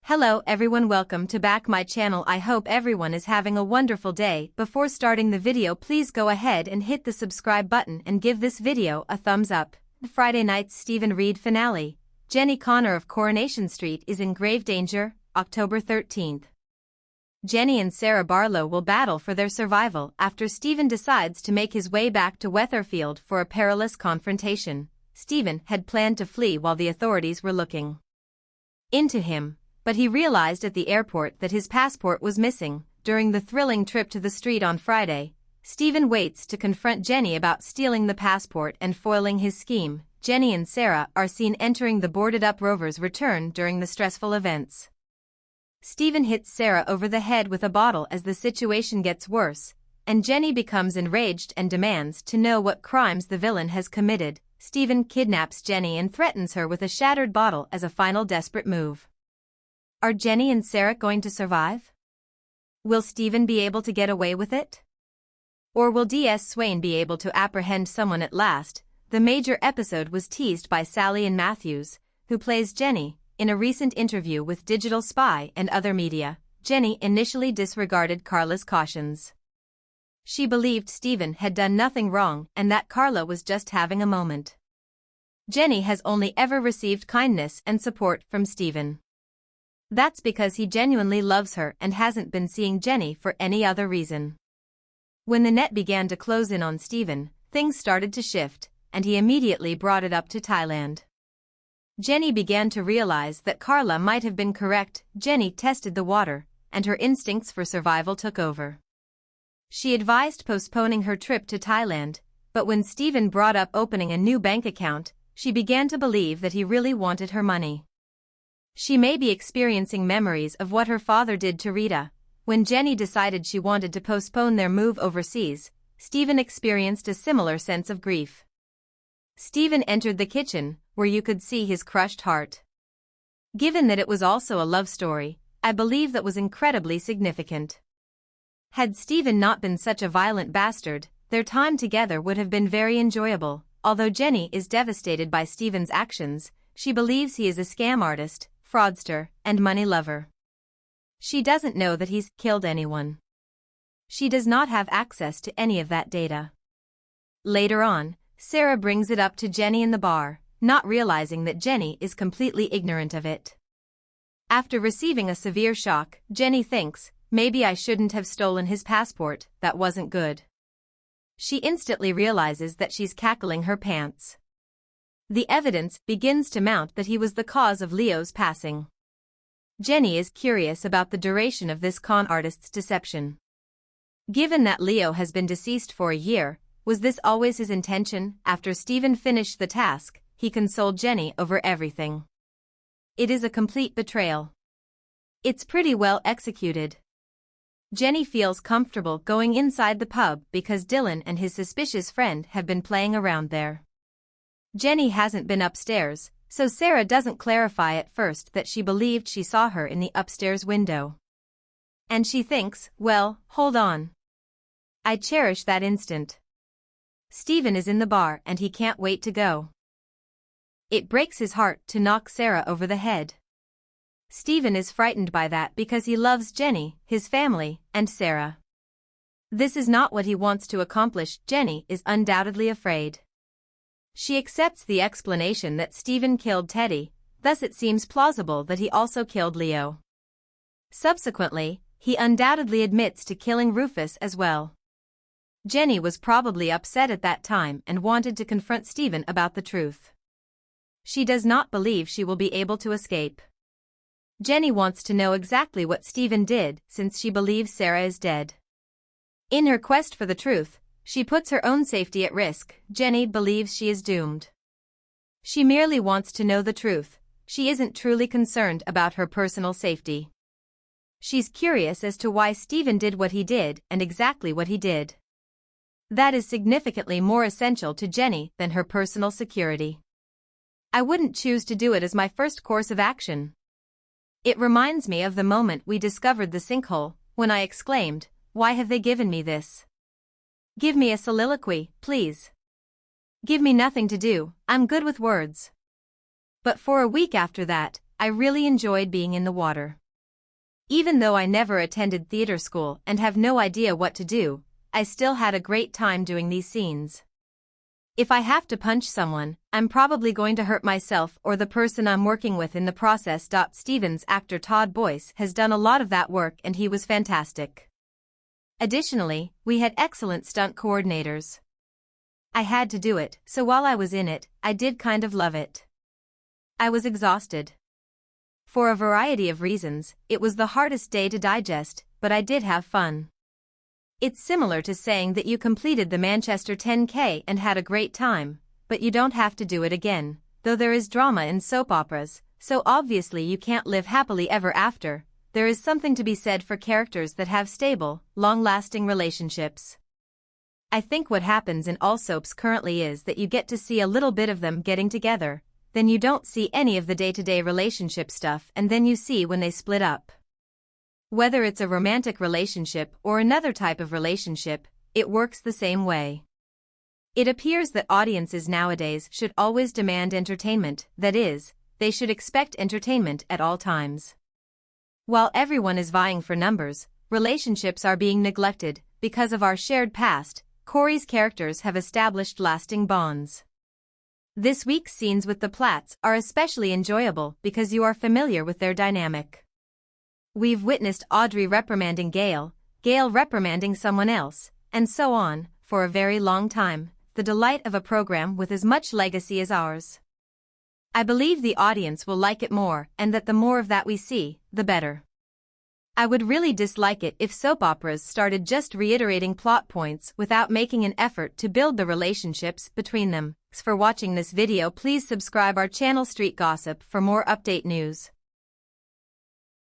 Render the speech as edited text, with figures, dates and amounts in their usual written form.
Hello everyone, welcome to back my channel. I hope everyone is having a wonderful day. Before starting the video, please go ahead and hit the subscribe button and give this video a thumbs up. Friday night's Stephen Reid finale. Jenny Connor of Coronation Street is in grave danger. October 13th. Jenny and Sarah Barlow will battle for their survival after Stephen decides to make his way back to Weatherfield for a perilous confrontation. Stephen had planned to flee while the authorities were looking into him, but he realized at the airport that his passport was missing. During the thrilling trip to the street on Friday, Stephen waits to confront Jenny about stealing the passport and foiling his scheme. Jenny and Sarah are seen entering the boarded-up Rover's return during the stressful events. Stephen hits Sarah over the head with a bottle as the situation gets worse, and Jenny becomes enraged and demands to know what crimes the villain has committed. Stephen kidnaps Jenny and threatens her with a shattered bottle as a final desperate move. Are Jenny and Sarah going to survive? Will Stephen be able to get away with it? Or will D.S. Swain be able to apprehend someone at last? The major episode was teased by Sally Ann Matthews, who plays Jenny. In a recent interview with Digital Spy and other media, Jenny initially disregarded Carla's cautions. She believed Stephen had done nothing wrong and that Carla was just having a moment. Jenny has only ever received kindness and support from Stephen. That's because he genuinely loves her and hasn't been seeing Jenny for any other reason. When the net began to close in on Stephen, things started to shift, and he immediately brought it up to Thailand. Jenny began to realize that Carla might have been correct. Jenny tested the water, and her instincts for survival took over. She advised postponing her trip to Thailand, but when Stephen brought up opening a new bank account, she began to believe that he really wanted her money. She may be experiencing memories of what her father did to Rita. When Jenny decided she wanted to postpone their move overseas, Stephen experienced a similar sense of grief. Stephen entered the kitchen, where you could see his crushed heart. Given that it was also a love story, I believe that was incredibly significant. Had Stephen not been such a violent bastard, their time together would have been very enjoyable. Although Jenny is devastated by Stephen's actions, she believes he is a scam artist, fraudster, and money lover. She doesn't know that he's killed anyone. She does not have access to any of that data. Later on, Sarah brings it up to Jenny in the bar, not realizing that Jenny is completely ignorant of it. After receiving a severe shock, Jenny thinks, maybe I shouldn't have stolen his passport, that wasn't good. She instantly realizes that she's cackling her pants. The evidence begins to mount that he was the cause of Leo's passing. Jenny is curious about the duration of this con artist's deception. Given that Leo has been deceased for a year, was this always his intention? After Stephen finished the task, he consoled Jenny over everything. It is a complete betrayal. It's pretty well executed. Jenny feels comfortable going inside the pub because Dylan and his suspicious friend have been playing around there. Jenny hasn't been upstairs, so Sarah doesn't clarify at first that she believed she saw her in the upstairs window. And she thinks, well, hold on. I cherish that instant. Stephen is in the bar and he can't wait to go. It breaks his heart to knock Sarah over the head. Stephen is frightened by that because he loves Jenny, his family, and Sarah. This is not what he wants to accomplish. Jenny is undoubtedly afraid. She accepts the explanation that Stephen killed Teddy, thus it seems plausible that he also killed Leo. Subsequently, he undoubtedly admits to killing Rufus as well. Jenny was probably upset at that time and wanted to confront Stephen about the truth. She does not believe she will be able to escape. Jenny wants to know exactly what Stephen did since she believes Sarah is dead. In her quest for the truth, she puts her own safety at risk. Jenny believes she is doomed. She merely wants to know the truth. She isn't truly concerned about her personal safety. She's curious as to why Stephen did what he did and exactly what he did. That is significantly more essential to Jenny than her personal security. I wouldn't choose to do it as my first course of action. It reminds me of the moment we discovered the sinkhole, when I exclaimed, why have they given me this? Give me a soliloquy, please. Give me nothing to do, I'm good with words. But for a week after that, I really enjoyed being in the water. Even though I never attended theater school and have no idea what to do, I still had a great time doing these scenes. If I have to punch someone, I'm probably going to hurt myself or the person I'm working with in the process. Stevens actor Todd Boyce has done a lot of that work and he was fantastic. Additionally, we had excellent stunt coordinators. I had to do it, so while I was in it, I did kind of love it. I was exhausted. For a variety of reasons, it was the hardest day to digest, but I did have fun. It's similar to saying that you completed the Manchester 10K and had a great time, but you don't have to do it again, though there is drama in soap operas, so obviously you can't live happily ever after. There is something to be said for characters that have stable, long-lasting relationships. I think what happens in all soaps currently is that you get to see a little bit of them getting together, then you don't see any of the day-to-day relationship stuff, and then you see when they split up. Whether it's a romantic relationship or another type of relationship, it works the same way. It appears that audiences nowadays should always demand entertainment, that is, they should expect entertainment at all times. While everyone is vying for numbers, relationships are being neglected. Because of our shared past, Corey's characters have established lasting bonds. This week's scenes with the Platts are especially enjoyable because you are familiar with their dynamic. We've witnessed Audrey reprimanding Gail, Gail reprimanding someone else, and so on, for a very long time, the delight of a program with as much legacy as ours. I believe the audience will like it more, and that the more of that we see, the better. I would really dislike it if soap operas started just reiterating plot points without making an effort to build the relationships between them. Thanks for watching this video. Please subscribe our channel Street Gossip for more update news.